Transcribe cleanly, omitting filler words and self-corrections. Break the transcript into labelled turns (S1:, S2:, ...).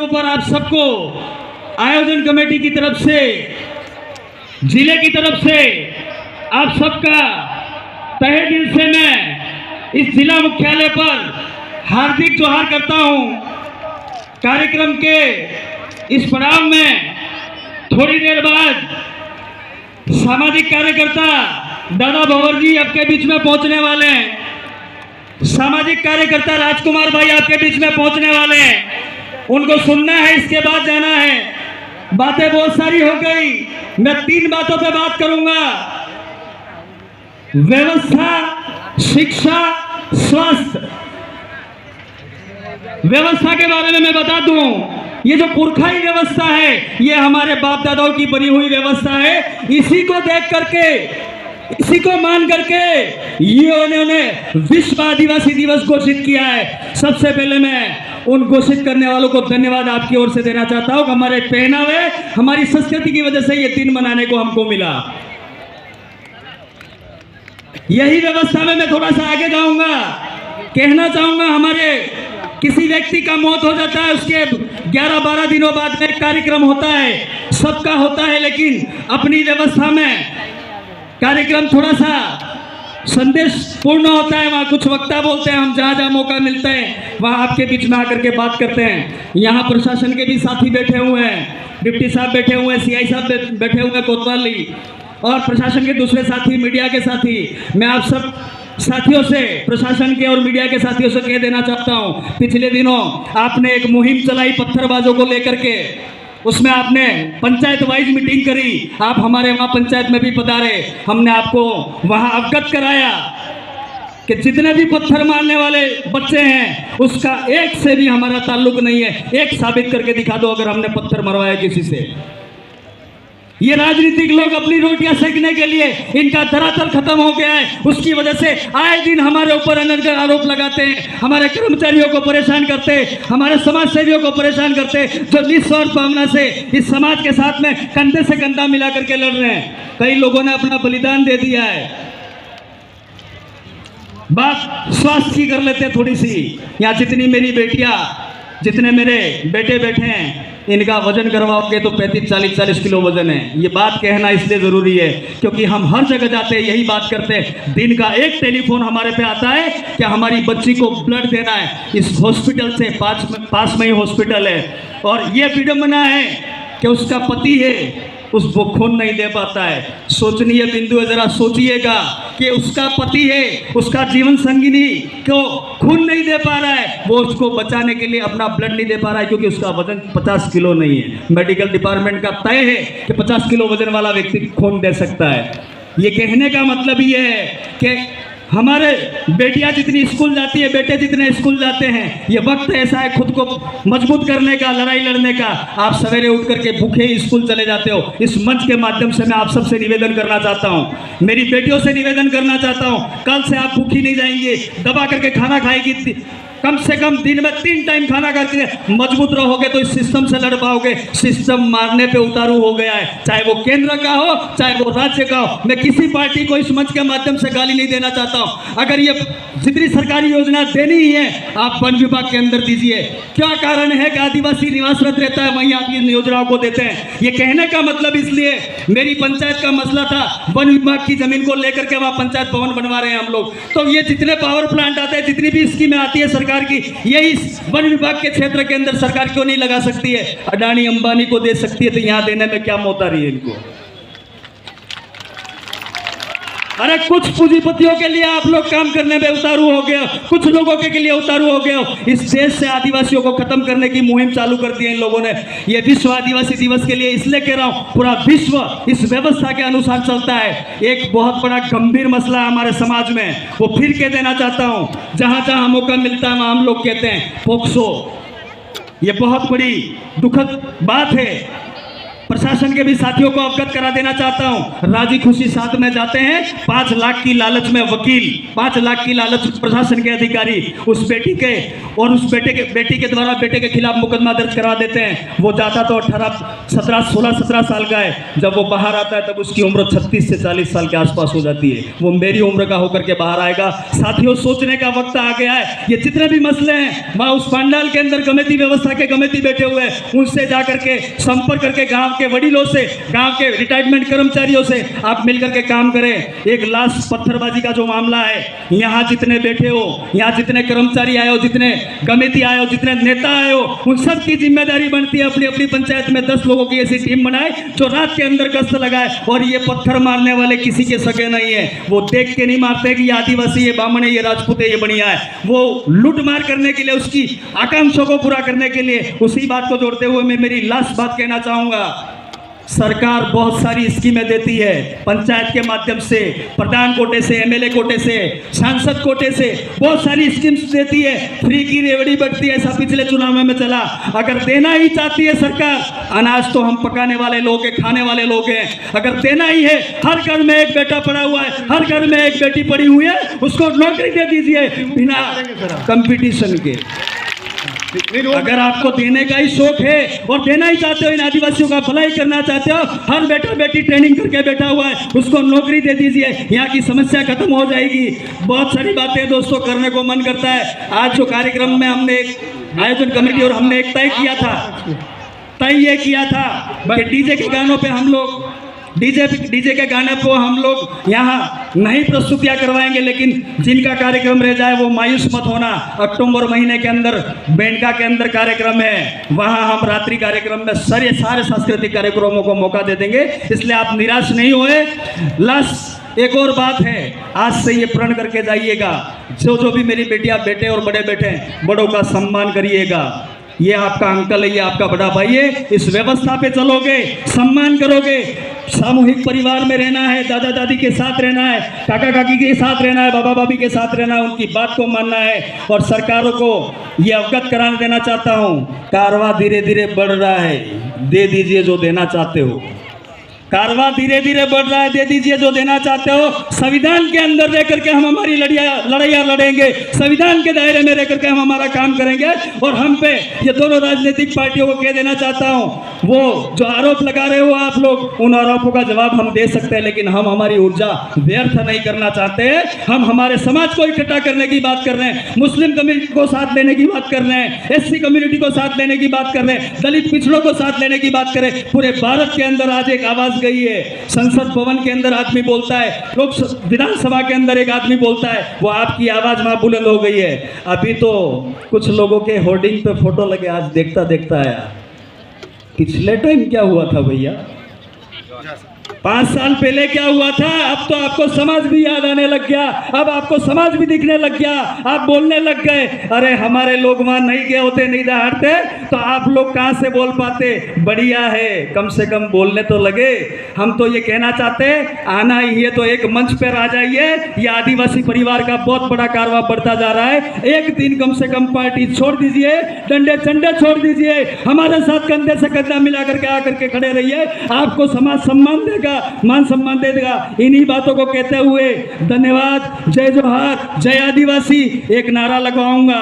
S1: ऊपर आप सबको आयोजन कमेटी की तरफ से, जिले की तरफ से आप सबका तहे दिल से मैं इस जिला मुख्यालय पर हार्दिक जोहार करता हूं। कार्यक्रम के इस पड़ाव में थोड़ी देर बाद सामाजिक कार्यकर्ता दादा भंवर जी आपके बीच में पहुंचने वाले हैं। सामाजिक कार्यकर्ता राजकुमार भाई आपके बीच में पहुंचने वाले हैं। उनको सुनना है, इसके बाद जाना है। बातें बहुत सारी हो गई, मैं 3 बातों पे बात करूंगा। व्यवस्था, शिक्षा, स्वास्थ्य। व्यवस्था के बारे में मैं बता दूं, ये जो पुरखाई व्यवस्था है ये हमारे बाप दादाओं की बनी हुई व्यवस्था है। इसी को देख करके, इसी को मान करके ये उन्होंने विश्व आदिवासी दिवस घोषित किया है। सबसे पहले मैं उन घोषित करने वालों को धन्यवाद आपकी ओर से देना चाहता हूं। हमारे पहनावे, हमारी संस्कृति की वजह से ये दिन मनाने को हमको मिला। यही व्यवस्था में मैं थोड़ा सा आगे जाऊंगा। कहना चाहूंगा, हमारे किसी व्यक्ति का मौत हो जाता है, उसके 11-12 दिनों बाद में कार्यक्रम होता है, सबका होता है, लेकिन अपनी व्यवस्था में कार्यक्रम थोड़ा सा संदेश पूर्ण होता है। वहाँ कुछ वक्ता बोलते हैं, हम जहाँ जहाँ मौका मिलता है वहाँ आपके बीच में आकर के बात करते हैं। यहाँ प्रशासन के भी साथी बैठे हुए हैं, डिप्टी साहब बैठे हुए हैं, सीआई साहब बैठे हुए हैं कोतवाली, और प्रशासन के दूसरे साथी, मीडिया के साथी। मैं आप सब साथियों से, प्रशासन के और मीडिया के साथियों से कह देना चाहता हूँ, पिछले दिनों आपने एक मुहिम चलाई पत्थरबाजों को लेकर के। उसमें आपने पंचायत वाइज मीटिंग करी, आप हमारे वहाँ पंचायत में भी पधारे। हमने आपको वहाँ अवगत कराया कि जितने भी पत्थर मारने वाले बच्चे हैं उसका एक से भी हमारा ताल्लुक नहीं है। एक साबित करके दिखा दो अगर हमने पत्थर मरवाया किसी से। ये राजनीतिक लोग अपनी रोटियां सेकने के लिए, इनका धरातल खत्म हो गया है। उसकी वजह से आए दिन हमारे ऊपर अनर्गल आरोप लगाते हैं, हमारे कर्मचारियों को परेशान करते, हमारे समाज सेवियों को परेशान करते, जो निस्वार्थ भावना से इस समाज के साथ में कंधे से कंधा मिला करके लड़ रहे हैं। कई लोगों ने अपना बलिदान दे दिया है। बात स्वास्थ्य की कर लेते थोड़ी सी। यहाँ जितनी मेरी बेटियां, जितने मेरे बेटे बैठे हैं, इनका वजन करवाओगे तो 35-40 किलो वजन है। ये बात कहना इसलिए ज़रूरी है क्योंकि हम हर जगह जाते हैं, यही बात करते हैं। दिन का एक टेलीफोन हमारे पे आता है कि हमारी बच्ची को ब्लड देना है। इस हॉस्पिटल से पास में ही हॉस्पिटल है, और ये विडंबना है कि उसका पति है, उसको खून नहीं दे पाता है। सोचनीय बिंदु है, जरा सोचिएगा कि उसका पति है, उसका जीवन संगिनी को खून नहीं दे पा रहा है, वो उसको बचाने के लिए अपना ब्लड नहीं दे पा रहा है क्योंकि उसका वजन 50 किलो नहीं है। मेडिकल डिपार्टमेंट का तय है कि 50 किलो वजन वाला व्यक्ति खून दे सकता है। ये कहने का मतलब ये है कि हमारे बेटियां जितनी स्कूल जाती है, बेटे जितने स्कूल जाते हैं, ये वक्त ऐसा है खुद को मजबूत करने का, लड़ाई लड़ने का। आप सवेरे उठ करके भूखे ही स्कूल चले जाते हो। इस मंच के माध्यम से मैं आप सबसे निवेदन करना चाहता हूँ, मेरी बेटियों से निवेदन करना चाहता हूँ, कल से आप भूखी नहीं जाएंगी, दबा करके खाना खाएगी। कम से कम दिन में 3 टाइम खाना करके मजबूत रहोगे तो इस सिस्टम से लड़ पाओगे। सिस्टम मारने पे उतारू हो गया है, चाहे वो केंद्र का हो, चाहे वो राज्य का हो। मैं किसी पार्टी को इस मंच के माध्यम से गाली नहीं देना चाहता हूं। अगर ये जितनी सरकारी योजना देनी ही है, आप वन विभाग के अंदर दीजिए। क्या कारण है कि आदिवासी निवासरत रहता है वहीं आप इन योजनाओं को देते हैं? ये कहने का मतलब इसलिए, मेरी पंचायत का मसला था, वन विभाग की जमीन को लेकर के वहाँ पंचायत भवन बनवा रहे हैं हम लोग। तो ये जितने पावर प्लांट आते हैं, जितनी भी स्कीमें आती है सरकार की, यही वन विभाग के क्षेत्र के अंदर सरकार क्यों नहीं लगा सकती है? अडानी अंबानी को दे सकती है, तो यहां देने में क्या मौत आ रही है इनको? अरे कुछ पूंजीपतियों के लिए आप लोग काम करने में उतारू हो गए, कुछ लोगों के लिए उतारू हो गए। इस देश से आदिवासियों को खत्म करने की मुहिम चालू कर दी है इन लोगों ने। ये विश्व आदिवासी दिवस के लिए इसलिए कह रहा हूं, पूरा विश्व इस व्यवस्था के अनुसार चलता है। एक बहुत बड़ा गंभीर मसला है हमारे समाज में, वो फिर कह देना चाहता हूं, जहां जहां मौका मिलता है वहां हम लोग कहते हैं पोक्सो। ये बहुत बड़ी दुखद बात है प्रशासन के भी साथियों को अवगत करा देना चाहता हूं। राजी खुशी साथ में जाते हैं, 5 लाख की लालच में वकील, 5 लाख की लालच प्रशासन के अधिकारी उस बेटी के और उस बेटी के द्वारा बेटे के खिलाफ मुकदमा दर्ज करा देते हैं। वो जाता तो 16-17 साल का है, जब वो बाहर आता है तब उसकी उम्र 36 से 40 साल के आसपास हो जाती है। वो मेरी उम्र का होकर के बाहर आएगा। साथियों, सोचने का वक्त आ गया है। ये जितने भी मसले हैं, वहाँ उस पंडाल के अंदर कमेटी व्यवस्था के कमेटी बैठे हुए हैं, उनसे जाकर के संपर्क करके गांव के वडीलों से, गांव के रिटायरमेंट कर्मचारियों से आप मिलकर के काम करें। एक लाश पत्थरबाजी का जो मामला है, यहाँ जितने बैठे हो, यहाँ जितने कर्मचारी आए हो, जितने कमेटी आए हो, जितने नेता आए हो, उन सब की जिम्मेदारी बनती है अपनी अपनी पंचायत में 10 लोगों की ऐसी टीम बनाए जो रात के अंदर गश्त लगाए। और ये पत्थर मारने वाले किसी के सगे नहीं है, वो देख के नहीं मारते कि ये आदिवासी, ये बामण है, ये राजपूत है, ये बनिया है। वो लूट मार करने के लिए, उसकी आकांक्षों को पूरा करने के लिए, उसी बात को जोड़ते हुए मैं मेरी लास्ट बात कहना चाहूंगा। सरकार बहुत सारी स्कीमें देती है, पंचायत के माध्यम से, प्रधान कोटे से, एमएलए कोटे से, सांसद कोटे से बहुत सारी स्कीम्स देती है। फ्री की रेवड़ी बढ़ती है, ऐसा पिछले चुनाव में चला। अगर देना ही चाहती है सरकार, अनाज तो हम पकाने वाले लोग हैं, खाने वाले लोग हैं, अगर देना ही है, हर घर में एक बेटा पड़ा हुआ है, हर घर में एक बेटी पड़ी हुई है, उसको नौकरी दे दीजिए बिना कंपटीशन के। अगर आपको देने का ही शौक है और देना ही चाहते हो, इन आदिवासियों का भलाई करना चाहते हो, हर बेटा बेटी ट्रेनिंग करके बैठा हुआ है, उसको नौकरी दे दीजिए, यहाँ की समस्या खत्म हो जाएगी। बहुत सारी बातें दोस्तों करने को मन करता है। आज जो कार्यक्रम में हमने एक आयोजन कमेटी और हमने एक तय ये किया था कि डीजे के गानों पे हम लोग डीजे के गाने को हम लोग यहाँ नहीं प्रस्तुतियाँ करवाएंगे, लेकिन जिनका कार्यक्रम रह जाए वो मायूस मत होना। अक्टूबर महीने के अंदर बेंडका के अंदर कार्यक्रम है, वहाँ हम रात्रि कार्यक्रम में सारे सांस्कृतिक कार्यक्रमों को मौका दे देंगे, इसलिए आप निराश नहीं होए। लास्ट एक और बात है, आज से ये प्रण करके जाइएगा, जो भी मेरी बेटियाँ बेटे और बड़े बेटे हैं, बड़ों का सम्मान करिएगा। ये आपका अंकल है, ये आपका बड़ा भाई है, इस व्यवस्था पे चलोगे, सम्मान करोगे, सामूहिक परिवार में रहना है, दादा दादी के साथ रहना है, काका काकी के साथ रहना है, बाबा बाबी के साथ रहना है, उनकी बात को मानना है। और सरकारों को ये अवगत करा देना चाहता हूँ, कारवां धीरे धीरे बढ़ रहा है, दे दीजिए जो देना चाहते हो। कारवां धीरे धीरे बढ़ रहा है, दे दीजिए जो देना चाहते हो। संविधान के अंदर रह करके हम हमारी लड़ाइयाँ लड़ेंगे, संविधान के दायरे में रह करके हम हमारा काम करेंगे। और हम पे ये दोनों राजनीतिक पार्टियों को कह देना चाहता हूँ, वो जो आरोप लगा रहे हो आप लोग, उन आरोपों का जवाब हम दे सकते हैं, लेकिन हम हमारी ऊर्जा व्यर्थ नहीं करना चाहते हैं। हम हमारे समाज को इकट्ठा करने की बात कर रहे हैं, मुस्लिम कम्युनिटी को साथ लेने की बात कर रहे हैं, एससी कम्युनिटी को साथ लेने की बात कर रहे हैं, दलित पिछड़ों को साथ लेने की बात करें। पूरे भारत के अंदर आज एक आवाज गई है, संसद भवन के अंदर आदमी बोलता है, लोक विधानसभा के अंदर एक आदमी बोलता है, वो आपकी आवाज वहां बुलंद हो गई है। अभी तो कुछ लोगों के होर्डिंग पे फोटो लगे, आज देखता देखता आया, पिछले टाइम क्या हुआ था भैया, 5 साल पहले क्या हुआ था, अब तो आपको समाज भी याद आने लग गया, अब आपको समाज भी दिखने लग गया, आप बोलने लग गए। अरे हमारे लोग वहां नहीं गए होते, नहीं दहाड़ते, तो आप लोग कहां से बोल पाते। बढ़िया है, कम से कम बोलने तो लगे। हम तो ये कहना चाहते, आना ही है तो एक मंच पर आ जाइए। ये आदिवासी परिवार का बहुत बड़ा कारवां बढ़ता जा रहा है, एक दिन कम से कम पार्टी छोड़ दीजिए, डंडे चंडे छोड़ दीजिए, हमारे साथ कंधे से कंधा मिला करके आकर के खड़े रहिए, आपको समाज सम्मान देगा, मान सम्मान दे देगा। इन्हीं बातों को कहते हुए धन्यवाद, जय जोहार, जय आदिवासी, एक नारा लगवाऊंगा।